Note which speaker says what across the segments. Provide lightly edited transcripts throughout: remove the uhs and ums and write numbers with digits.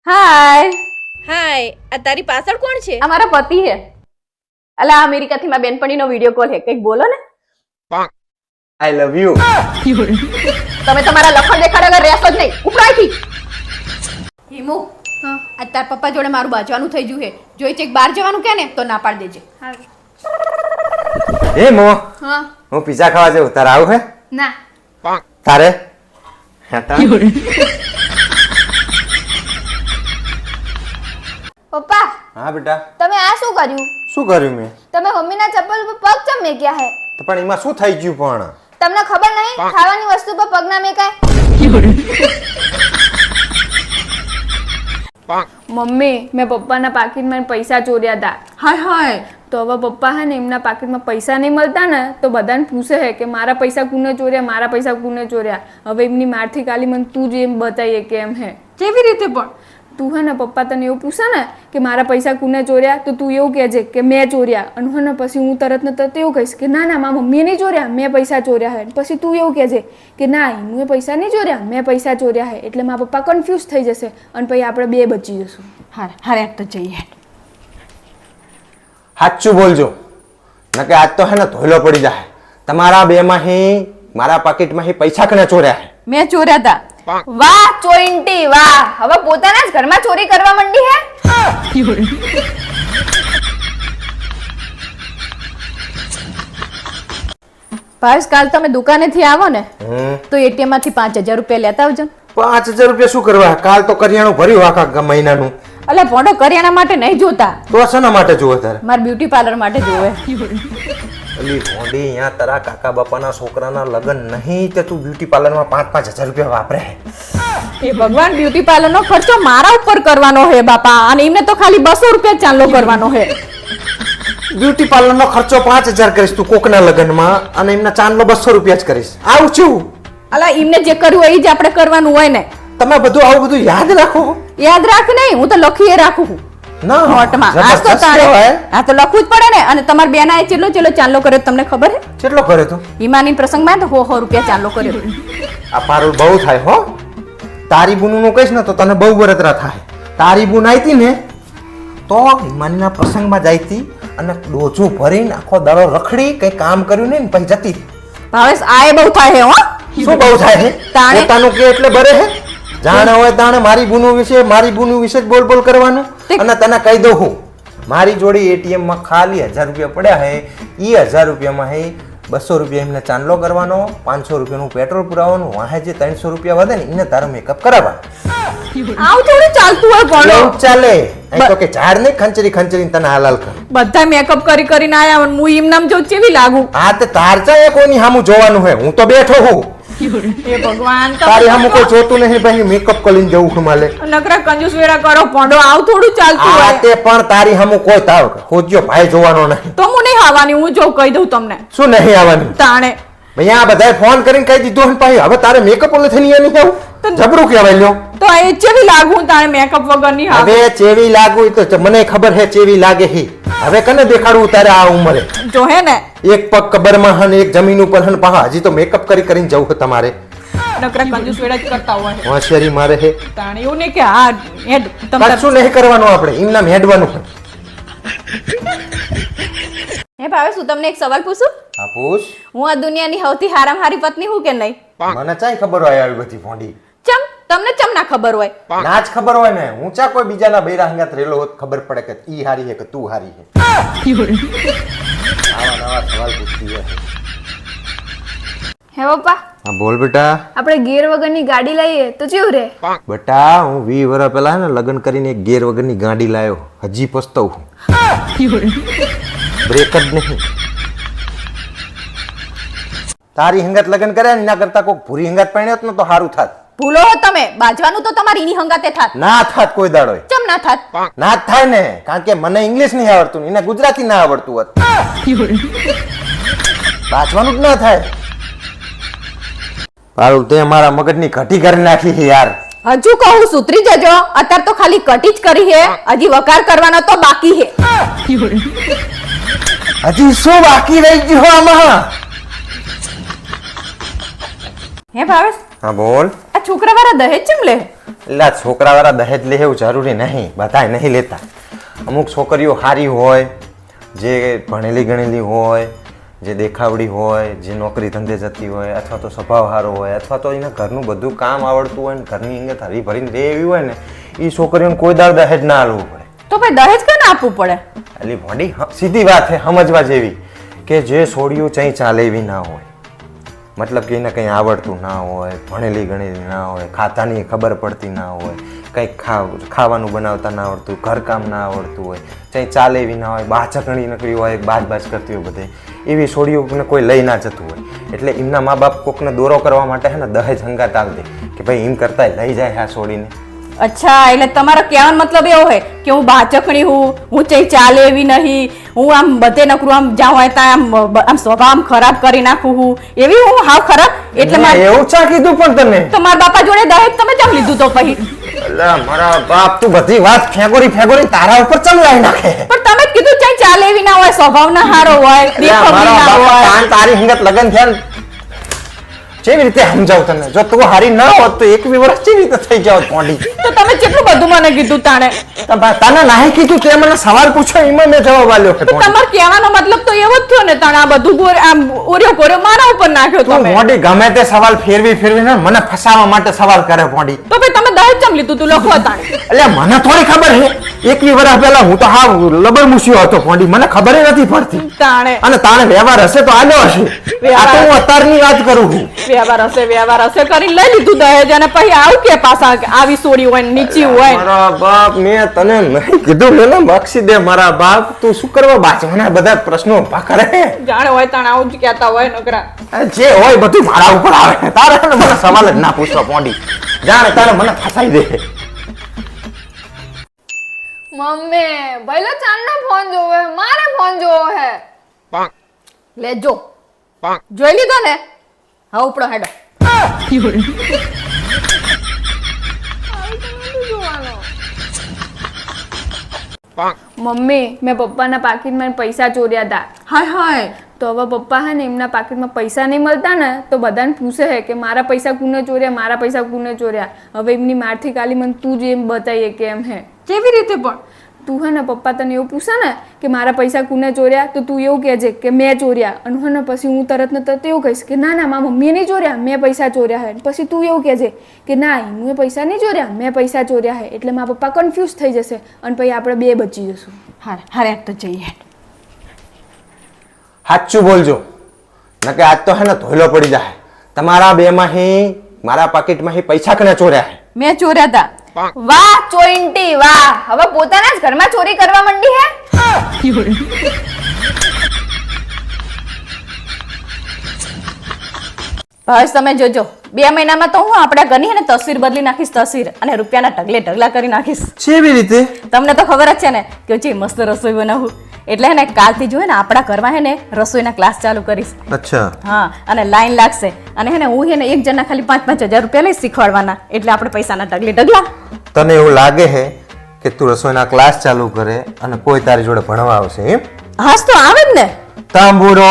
Speaker 1: હાય.
Speaker 2: હાય, આ તારી પાછળ કોણ છે?
Speaker 1: આ મારા પતિ હે. અલા અમેરિકાથી મારી બેનપણીનો વિડિયો કોલ હે. કંઈક બોલો ને.
Speaker 3: આઈ લવ યુ.
Speaker 1: તમે તમારા લખણ દેખાડે વગર રહેશો જ નહીં. ઉપરાયથી. હિમુ, આ તાર પપ્પા જોડે મારું બાજવાનું થઈ ગયું હે. જોઈ ચેક બહાર જવાનું કે ને તો ના પાડ દેજે.
Speaker 3: હે મો,
Speaker 1: હા.
Speaker 3: હું પિઝા ખાવા જાઉં. તારે આવું હે?
Speaker 1: ના.
Speaker 3: તારે? હેતા?
Speaker 4: પપ્પા,
Speaker 3: હા બેટા.
Speaker 4: તમે આ શું કર્યું?
Speaker 3: શું કર્યું મેં?
Speaker 4: તમે મમ્મીના ચપ્પલ પર પગ ચમ મેક્યા હે?
Speaker 3: તો પણ એમાં શું થઈ ગયું પણ?
Speaker 4: તમને ખબર નહીં ખાવાની વસ્તુ પર પગ ના મેકાય?
Speaker 5: મમ્મી, મેં પપ્પાના પાકીટમાં પૈસા ચોર્યા હતા.
Speaker 1: હાય હાય.
Speaker 5: તો હવે પપ્પા હે ને એમના પાકીટમાં પૈસા નહીં મળતા ને તો બધાને પૂછે છે કે મારા પૈસા કોને ચોર્યા, મારા પૈસા કોને ચોર્યા. હવે એમની મારથી કાલી મને તું જ એમ બતાવીએ કે એમ હે.
Speaker 1: કેવી રીતે પણ?
Speaker 5: તું હે ને પપ્પા તને એવું પૂછે ને કે મારા પૈસા કોને ચોર્યા તો તું એવું કહેજે કે મેં ચોર્યા. અને હે ને પછી હું તરત ને તરત એવું કહીશ કે ના ના મારા મમ્મીએ નહીં ચોર્યા, મેં પૈસા ચોર્યા હે. પછી તું એવું કહેજે કે ના હું પૈસા નહીં ચોર્યા, મેં પૈસા ચોર્યા હે. એટલે મારા પપ્પા કન્ફ્યુઝ થઈ જશે અને પછી આપણે બે બચી જશું.
Speaker 1: હારે હારે તો જઈએ.
Speaker 3: સાચું બોલજો, નકે આજ તો હે ને ધોઈલો પડી જાય. તમારા બે માંથી મારા પાકીટમાંથી પૈસા કને ચોર્યા હે?
Speaker 1: મેં ચોર્યા હતા.
Speaker 4: વાહ ચોઈન્ટી વાહ! હવે પોતાના જ ઘરમાં ચોરી કરવા માંડી હે?
Speaker 1: ભાવેશ, કાલ તમે દુકાનેથી આવો ને
Speaker 3: હમ.
Speaker 1: તો એટીએમ માંથી 5000 રૂપિયા લેતા આવજો.
Speaker 3: 5000 રૂપિયા શું કરવા? કાલ તો કરિયાણું ભર્યું આખા મહિનાનું.
Speaker 1: અલા ભોંડો કરિયાણા માટે નહીં જોતા,
Speaker 3: તો શેના માટે જોવે તારે?
Speaker 1: મારે બ્યુટી પાર્લર માટે જોવે.
Speaker 3: અલી ભોંડી, અહીંયા તારા કાકા બાપાના છોકરાના લગ્ન નહીં તે તું બ્યુટી પાર્લરમાં 5-5000 રૂપિયા વાપરે.
Speaker 1: એ ભગવાન, બ્યુટી પાર્લર નો ખર્ચો મારા ઉપર કરવાનો હે બાપા, અને એમને તો ખાલી 200 રૂપિયા ચાંદલો કરવાનો હે.
Speaker 3: બ્યુટી પાર્લરનો ખર્ચો 5000 કરીશ તું કોકના લગ્નમાં, અને એમના ચાંદલો 200 રૂપિયા જ કરીશ. આવું છું.
Speaker 1: અલા એમને જે કર્યું હોય એ જ આપણે કરવાનું હોય ને.
Speaker 3: તમે બધું આવું બધું યાદ રાખો.
Speaker 1: યાદ રાખ નહીં, હું તો લખીએ રાખું છું
Speaker 3: ના
Speaker 1: નોટમાં. આ તો
Speaker 3: જબરદસ્ત
Speaker 1: તારે
Speaker 3: કહેવાય.
Speaker 1: આ તો લખવું જ પડે ને. અને તમારા બેનાએ ચેલો ચાંદલો કર્યો તમને ખબર હે?
Speaker 3: કેટલો કરે તું?
Speaker 1: હિમાની પ્રસંગમાં તો 100 રૂપિયા ચાંદલો કર્યો.
Speaker 3: આ પારુલ બહુ થાય હો. તારી બુનું કહીશ ને તો તને બહુ બળતરા થાય. તારી બુન આઈતી ને તો હિમાનીના પ્રસંગમાં જાઈતી અને ડોજો ભરીને આખો દાડો રખડી કઈ કામ કર્યું નહીં ને પછી જતી.
Speaker 1: ભાવેશ, આ એ બહુ થાય હે હો.
Speaker 3: શું બહુ થાય હે?
Speaker 1: તાણે-
Speaker 3: પોતાનું કે એટલે બરે હે. જાણે હોય તાણે મારી બુનું વિશે જ બોલ કરવાનું. અને તને કહી દઉં હું, મારી જોડે એટીએમ માં ખાલી 1000 રૂપિયા પડ્યા હે. ઈ 1000 રૂપિયામાં હે 200 રૂપિયા એમને ચાંદલો કરવાનો, 500 રૂપિયાનું પેટ્રોલ પુરાવાનું, વાહે જે 300 રૂપિયા વધે ને એને તારો મેકઅપ કરાવવાનો.
Speaker 1: આવું થોડું ચાલતું હોય ભોંડો.
Speaker 3: એવું જ ચાલે. અહીં તો કે ઝાડ નહીં ખંચરી તને હાલાલ કર.
Speaker 1: બધા મેકઅપ કરીને આયા અને હું એમ નામ જો કેવી લાગુ.
Speaker 3: આ તે તાર ચાએ કોઈની સામું જોવાનું હે. હું તો બેઠો હું.
Speaker 1: હે ભગવાન,
Speaker 3: તારી સામું કોઈ જોતું નહીં ભાઈ. મેકઅપ કરીને જવું છું માલે.
Speaker 1: નકરા કંજૂસ વેરા કરો ભોંડો. આવું થોડું ચાલતું
Speaker 3: આ
Speaker 1: હોય.
Speaker 3: તે પણ તારી સામું કોઈ તાવ હોજ્યો ભાઈ જોવાનો નહીં.
Speaker 1: તો હું નહીં આવવાની, હું જો કહી દઉં તમને.
Speaker 3: શું નહીં આવવાનું?
Speaker 1: તાણે
Speaker 3: ભાઈ આ બધાએ ફોન કરીને કહી દીધું ને ભાઈ હવે તારે મેકઅપ ઓલે થઈને નહીં આવું. જબરું કહેવાય લ્યો.
Speaker 1: તો એ ચેવી લાગુ તાણે મેકઅપ વગર ની આવે.
Speaker 3: હવે ચેવી લાગુ ઈ તો મને ખબર હે ચેવી લાગે હે. હવે કને દેખાડવું તારે આ ઉંમરે?
Speaker 1: જો હે ને
Speaker 3: એક પગ કબરમાં હન એક જમીન ઉપર હન પાહા હજી તો મેકઅપ કરીને જવું છે તમારે.
Speaker 1: નકરા કંજૂસ વેરા જ કરતા હોય.
Speaker 3: હોશિયારી મારે હે.
Speaker 1: તાણે એવું નહીં કે હા હેડ તમને
Speaker 3: કશું નહીં કરવાનું આપણે એમના હેડવાનું.
Speaker 1: હે ભાવેશ, હું તમને એક સવાલ પૂછું?
Speaker 3: હા પૂછ.
Speaker 1: હું આ દુનિયાની સૌથી હારામ હારી પત્ની હું કે નહીં?
Speaker 3: મને ચાઈ ખબર હોય આવી બધી ભોંડી.
Speaker 1: ચમ તમને ચમ ના ખબર હોય?
Speaker 3: ના જ ખબર હોય ને. હું ચા કોઈ બીજાના બૈરા હંગાત રેલો હોત ખબર પડે કે ઈ હારી હે કે તું હારી હે. આવા નવા સવાલ પૂછતી હે.
Speaker 5: હે પપ્પા,
Speaker 3: હા બોલ બેટા.
Speaker 5: આપણે ગેર વગરની ગાડી લઈએ તો કેવું રે?
Speaker 3: બેટા હું 20 વર્ષ પહેલા ને લગ્ન કરીને એક ગેર વગરની ગાડી લાયો. હજી પસ્તાવું છું. બ્રેક જ નહીં. તારી હંગાત લગ્ન કર્યા ને એના કરતા કોક ભૂરી હંગાત પરણ્યો ને તો સારું થાત.
Speaker 1: ભૂલો હો તમે. બાજવાનું તો તમારી એની હંગાતે થાત.
Speaker 3: ના થાત કોઈ દાડો.
Speaker 1: ચમ ના થાત?
Speaker 3: ના જ થાય ને, કારણ કે મને ઇંગ્લિશ નહીં આવડતું ને એને ગુજરાતી ના આવડતું હોત. વાંચવાનું જ ના થાય. પારુલ તે મારા મગજની ઘટી કરી નાખી છે યાર.
Speaker 1: હજુ કહું સુધરી જજો. અત્યારે તો ખાલી કટી જ કરી હે, હજી વકાર કરવાનો તો બાકી હે.
Speaker 3: હજી શું બાકી રહી ગયું આમાં?
Speaker 1: હે ભાવેશ,
Speaker 3: હા બોલ.
Speaker 1: આ છોકરા વાળા દહેજ ચમ લે?
Speaker 3: એટલે આ છોકરાવાળા દહેજ લે એવું જરૂરી નહીં, બધાય નહીં લેતા. અમુક છોકરીઓ સારી હોય, જે ભણેલી ગણેલી હોય, જે દેખાવડી હોય, જે નોકરી ધંધે જતી હોય, અથવા તો સ્વભાવ સારો હોય, અથવા તો એને ઘરનું બધું કામ આવડતું હોય ને ઘરની અંદર હરી ભરીને રહે એવી હોય ને, એ છોકરીઓને કોઈ દાળ દહેજ ના આલવું પડે.
Speaker 1: તો ભાઈ દહેજ કેમ આપવું પડે?
Speaker 3: એટલે ભોંડી સીધી વાત છે સમજવા જેવી, કે જે છોડીઓ ચઈ ચાલે એવી ના હોય, મતલબ કે એને કંઈ આવડતું ના હોય, ભણેલી ગણેલી ના હોય, ખાતાની ખબર પડતી ના હોય, કંઈક ખાવાનું બનાવતા ના આવડતું, ઘરકામ ના આવડતું હોય, કંઈ ચાલે એવી ના હોય, બાચકણી નકરી હોય, બાજ કરતી હોય, બધે એવી છોડીઓને કોઈ લઈ ના જતું હોય. એટલે એમના મા બાપ કોકને દોરો કરવા માટે હે ને દહેજ હંગાત આલ દે કે ભાઈ એમ કરતા લઈ જાય આ છોડીને.
Speaker 1: અચ્છા, એટલે તમારો કહેવાનો મતલબ એવો હોય કે હું બાચકણી હું ચઈ ચાલે એવી નહીં, હું આમ બધે નકરું આમ જાઉં હોય ત્યાં આમ સ્વભાવ આમ ખરાબ કરી નાખું હું, એવી હું હાવ ખરાબ? એટલે
Speaker 3: એવું ચા કીધું પણ તમે
Speaker 1: તો મારા બાપા જોડે દહેજ તમે કેમ લીધું તો પછી?
Speaker 3: અલા મારા બાપ તું બધી વાત ફેગોરી તારા ઉપર ચમલાઈ નાખે.
Speaker 1: પણ તમે જ કીધું ચઈ ચાલે એવી ના હોય, સ્વભાવ ના સારો હોય, દેખાવડી ના હોય.
Speaker 3: તારી હંગત લગન થયા કેવી રીતે સમજાવું તને? જો તું હારી ના હોત તો 21 વર્ષ કેવી રીતે થઈ જાવ પોંડી?
Speaker 1: તો તમે કેટલું બધું મને કીધું તાણે.
Speaker 3: તને નહીં કીધું તે મને સવાલ પૂછ્યો એમાં મેં જવાબ આલ્યો.
Speaker 1: તો તમારો કહેવાનો મતલબ તો એવો જ થયો ને, તાણે આ બધું આમ ઓર્યો કોર્યો મારા ઉપર નાખ્યો
Speaker 3: તું
Speaker 1: તમે.
Speaker 3: મોડી ગમે તે સવાલ ફેરવી ને મને ફસાવા માટે સવાલ કરે પોંડી.
Speaker 1: તો ભાઈ તમે દહેજ ચમ લીધું તું લખો તાણે.
Speaker 3: એટલે મને થોડી ખબર છે, 21 વર્ષ પહેલા હું તો હા લબર મૂસ્યો હતો પોંડી, મને ખબર નથી પડતી.
Speaker 1: તાણે
Speaker 3: અને તાણે વ્યવહાર હશે તો આલ્યો હશે. આ તો હું અત્યારની વાત કરું છું.
Speaker 1: વ્યવહાર હશે કરી લઈ લીધું દહેજ, અને પછી આવું કે પાછા આવી સોડી હોય ને નીચી હોય.
Speaker 3: મારા બાપ મેં તને નહીં કીધું ને બક્ષી દે મારા બાપ, તું શું કરવા બાચવાના બધા પ્રશ્નો ઉભા કરે?
Speaker 1: જાણે હોય તાણે આવું જ કહેતા હોય નકરા.
Speaker 3: જે હોય બધું મારા ઉપર આવે, તારે છે ને મને સવાલ જ ના પૂછવા પોંડી, જાણે તારે મને ફસાઈ દે.
Speaker 4: મમ્મી ભઈલો ચાંદનો ફોન જોવે, મારે ફોન જોવો હે.
Speaker 1: લે જો જોઈ લીધો ને, હા ઉપડો હેડો.
Speaker 5: મમ્મી મેં પપ્પાના પાકીટમાં પૈસા ચોર્યા હતા.
Speaker 1: હાય હાય.
Speaker 5: તો હવે પપ્પા હે ને એમના પાકીટમાં પૈસા નહીં મળતા ને તો બધાને પૂછે છે કે મારા પૈસા કોને ચોર્યા, મારા પૈસા કોને ચોર્યા. હવે એમની મારથી કાલી મને તું જ એમ બતાવીએ કે એમ હે.
Speaker 1: કેવી રીતે પણ?
Speaker 5: તું હે ને પપ્પા તને એવું પૂછે ને કે મારા પૈસા કોને ચોર્યા તો તું એવું કહેજે કે મેં ચોર્યા, અને હે ને પછી હું તરત ને તરત એવું કહીશ કે ના ના મારા મમ્મીએ નહીં ચોર્યા, મેં પૈસા ચોર્યા હે. પછી તું એવું કહેજે કે ના હું પૈસા નહીં ચોર્યા, મેં પૈસા ચોર્યા હે. એટલે મારા પપ્પા કન્ફ્યુઝ થઈ જશે અને પછી આપણે બે બચી જશું.
Speaker 1: હારે તો જઈએ.
Speaker 3: સાચું બોલજો, નકે આજ તો હે ને ધોઈલો પડી જાય. તમારા બે માંથી મારા પાકીટમાંથી પૈસા કને ચોર્યા હે?
Speaker 1: મેં ચોર્યા હતા.
Speaker 4: વાહ ચોઈન્ટી વાહ, હવે પોતાના જ ઘરમાં ચોરી કરવા માંડી હે.
Speaker 1: બસ તમે જોજો 2 મહિનામાં તો હું આપણા ઘરની હે ને તસવીર બદલી નાખીશ, તસવીર, અને રૂપિયાના ઢગલા કરી નાખીશ.
Speaker 3: કેવી રીતે?
Speaker 1: તમને તો ખબર જ છે ને કે જે મસ્ત રસોઈ બનાવું, એટલે હે ને કાલથી જો હે ને આપણા ઘરમાં હે ને રસોઈના ક્લાસ ચાલુ કરીશ.
Speaker 3: અચ્છા.
Speaker 1: હા, અને લાઈન લાગશે, અને હે ને હું હે ને એક જણના ખાલી 5-5 હજાર રૂપિયા લઈ શીખવાડવાના, એટલે આપણે પૈસાના ઢગલા.
Speaker 3: તને એવું લાગે છે કે તું રસોઈના ક્લાસ ચાલુ કરે અને કોઈ તારી જોડે ભણવા આવશે એમ?
Speaker 1: હાસ તો આવે જ ને.
Speaker 3: તાંબુરો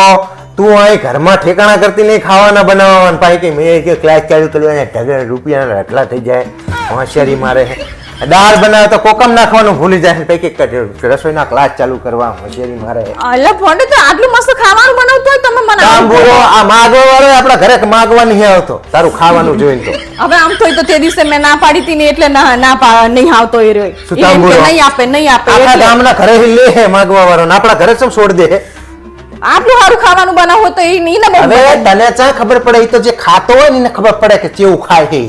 Speaker 3: તું અહીં ઘરમાં ઠેકાણા કરતી નહીં, ખાવાના બનાવવાના, પાછી કે મેં કે ક્લાસ ચાલુ કર્યો ઢગલા રૂપિયાના રટલા થઈ જાય, હોશિયારી મારે. દાળ બનાવે તો કોકમ નાખવાનું ભૂલી જાય, પૈકી રસોઈના ક્લાસ ચાલુ કરવા હોશિયારી મારે.
Speaker 1: અલે ફોંડે તો આટલું મસ્ત ખાવાનું બનાવતો હોય તમે મને
Speaker 3: તાંબુરો આ માગવા વાળો આપણા ઘરે માગવા નહીં આવતો, તારું ખાવાનું જોઈને તો.
Speaker 1: હવે આમ થોય તો તે દિવસે મેં ના પાડી હતી ને એટલે નહીં આવતો એ રહ્યો.
Speaker 3: શું તાંબુરો?
Speaker 1: નહીં આપે
Speaker 3: આખા
Speaker 1: એટલે.
Speaker 3: ગામના ઘરે લે માગવા વાળો, આપણા ઘરે સબ છોડ દે.
Speaker 1: આટલું સારું ખાવાનું બનાવો તો એ નહીં ને.
Speaker 3: હવે તને ચા ખબર પડે? એ તો જે ખાતો હોય ને એને ખબર પડે કે કેવું ખાય છે.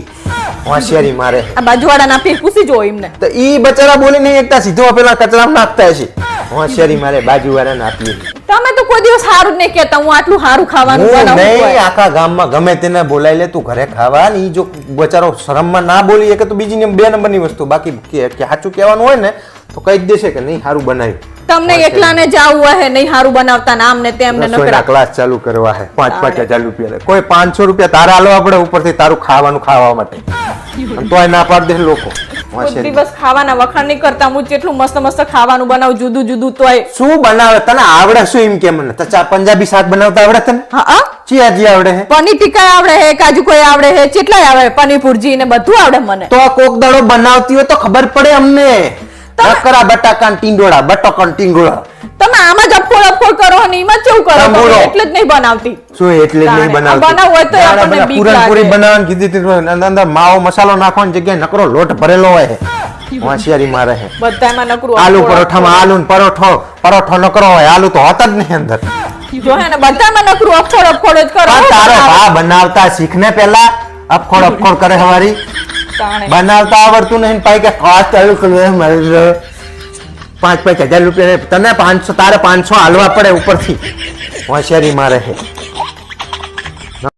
Speaker 3: હોશિયારી મારે.
Speaker 1: આ બાજુવાળાના પૂછી જો એમને.
Speaker 3: તો ઈ બચારા બોલી નહીં એકતા સીધો પેલા કચરામાં નાખતા છે. હોશિયારી મારે બાજુવાળાને આપી.
Speaker 1: તમે તો કોઈ દિવસ સારું જ નહીં કહેતા હું આટલું સારું ખાવાનું બનાવું
Speaker 3: નહીં, આખા ગામમાં ગમે તેને બોલાવી લે તું ઘરે ખાવા, ને ઈ જો બચારો શરમમાં ના બોલી કે તો બીજી 2 નંબરની વસ્તુ. બાકી કે સાચું કહેવાનું હોય ને તો કહી જ દેશે કે નહીં સારું બનાવ્યું.
Speaker 1: તમને એકલાને જાવું હે નહીં હારું બનાવતા ને આમ ને તેમ ને
Speaker 3: રસોઈના
Speaker 1: નકરા
Speaker 3: ક્લાસ ચાલુ કરવા હે 5,000 રૂપિયા લે. કોઈ 500 રૂપિયા તારા આલો આપણે ઉપરથી તારું ખાવાનું ખાવા માટે અને તોય ના પાડ દે લોકો.
Speaker 1: કોઈ દિવસ ખાવાના વખાણ નહીં કરતા. હું જેટલું મસ્ત મસ્ત ખાવાનું બનાવું જુદું જુદું તોય
Speaker 3: શું બનાવે તને આવડે શું એમ કે મને તો પંજાબી શાક બનાવતા આવડે તને
Speaker 1: હા
Speaker 3: ચિયાજી આવડે હે
Speaker 1: પનીર ટીકા આવડે હે કાજુ કોઈ આવડે હે કેટલાય આવડે પનીર ભુરજી ને બધું આવડે મને.
Speaker 3: તો કોક દાડો બનાવતી હોય તો ખબર પડે અમને. નકરા બટાકા ટીંડોળા બટાકા ટીંગોળા
Speaker 1: તમે આમ જ અફોડ કરો ને એમાં કેવું કરો તમે?
Speaker 3: સાંભળો.
Speaker 1: એટલે જ નહીં બનાવતી.
Speaker 3: શું એટલે જ નહીં
Speaker 1: તાણે.
Speaker 3: બનાવતી
Speaker 1: બનાવવું હોય તો
Speaker 3: તાણે
Speaker 1: આપણને
Speaker 3: બધા
Speaker 1: બીક
Speaker 3: પૂરણપૂરી
Speaker 1: લાગે.
Speaker 3: બનાવવાની કીધી તી તો અંદર માવો મસાલો નાખવાની જગ્યાએ નકરો લોટ ભરેલો હોય હોશિયારી મારે હે.
Speaker 1: બધામાં નકરું
Speaker 3: આલુ
Speaker 1: અફોડ
Speaker 3: પરોઠામાં આલુ ને પરોઠો નકરો હોય આલુ તો હોતા જ નહીં અંદર.
Speaker 1: જો હે ને બધામાં નકરું અફોડ જ કરો.
Speaker 3: પણ તારો ભા બનાવતા શીખ ને પેલા અફખોડ કરે હવારી
Speaker 1: તાણે.
Speaker 3: બનાવતા આવડતું નહીં પાઈ કે કાચ ચાલુ કરે મારે 5,000 રૂપિયા તને 500 તારે 500 હાલવા પડે ઉપરથી હોશિયારી મારે હે.